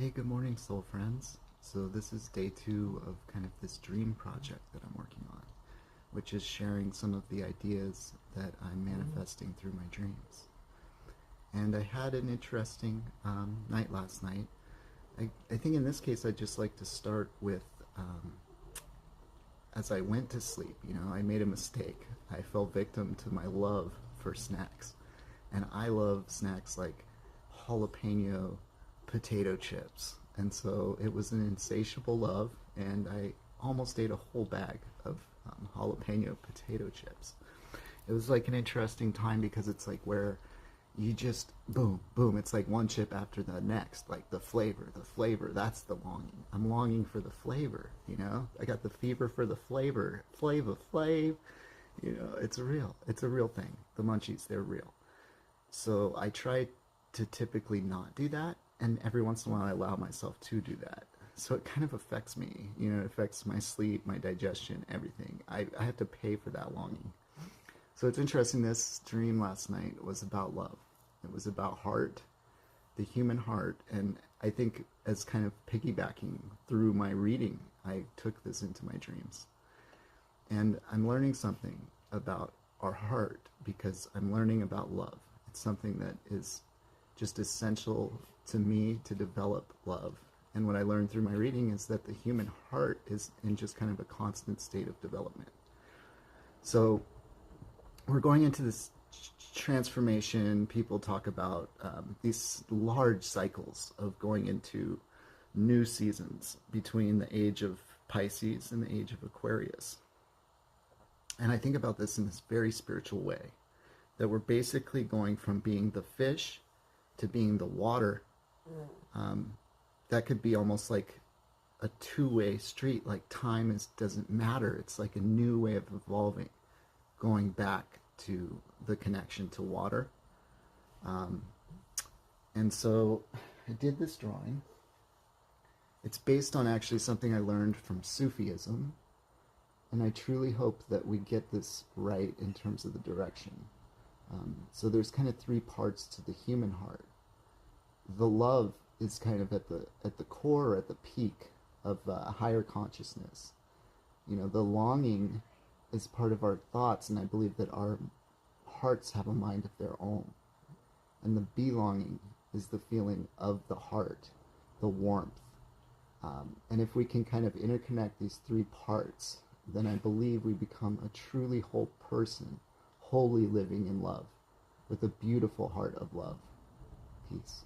Hey, good morning, soul friends. So, this is day 2 of kind of this dream project that I'm working on, which is sharing some of the ideas that I'm manifesting through my dreams. And I had an interesting night last night. I think in this case, I'd just like to start with as I went to sleep, I made a mistake. I fell victim to my love for snacks. And I love snacks like jalapeno potato chips. And so it was an insatiable love, and I almost ate a whole bag of jalapeno potato chips. It was like an interesting time because it's like where you just boom, boom. It's like one chip after the next. Like the flavor. That's the longing. I'm longing for the flavor. I got the fever for the flavor. Flavor, flav. It's real. It's a real thing. The munchies, they're real. So I try to typically not do that, and every once in a while I allow myself to do that. So it kind of affects me. It affects my sleep, my digestion, everything. I have to pay for that longing. So it's interesting. This dream last night was about love. It was about heart, the human heart, and I think as kind of piggybacking through my reading, I took this into my dreams. And I'm learning something about our heart because I'm learning about love. It's something that is just essential to me to develop love. And what I learned through my reading is that the human heart is in just kind of a constant state of development. So we're going into this transformation. People talk about these large cycles of going into new seasons between the age of Pisces and the age of Aquarius. And I think about this in this very spiritual way, that we're basically going from being the fish to being the water. Um, that could be almost like a two-way street. Like time doesn't matter. It's like a new way of evolving, going back to the connection to water. Um, and so I did this drawing. It's based on actually something I learned from Sufism, and I truly hope that we get this right in terms of the direction. So there's kind of three parts to the human heart. The love is kind of at the core, at the peak of higher consciousness. The longing is part of our thoughts, and I believe that our hearts have a mind of their own. And the belonging is the feeling of the heart, the warmth. And if we can kind of interconnect these three parts, then I believe we become a truly whole person, wholly living in love, with a beautiful heart of love. Peace.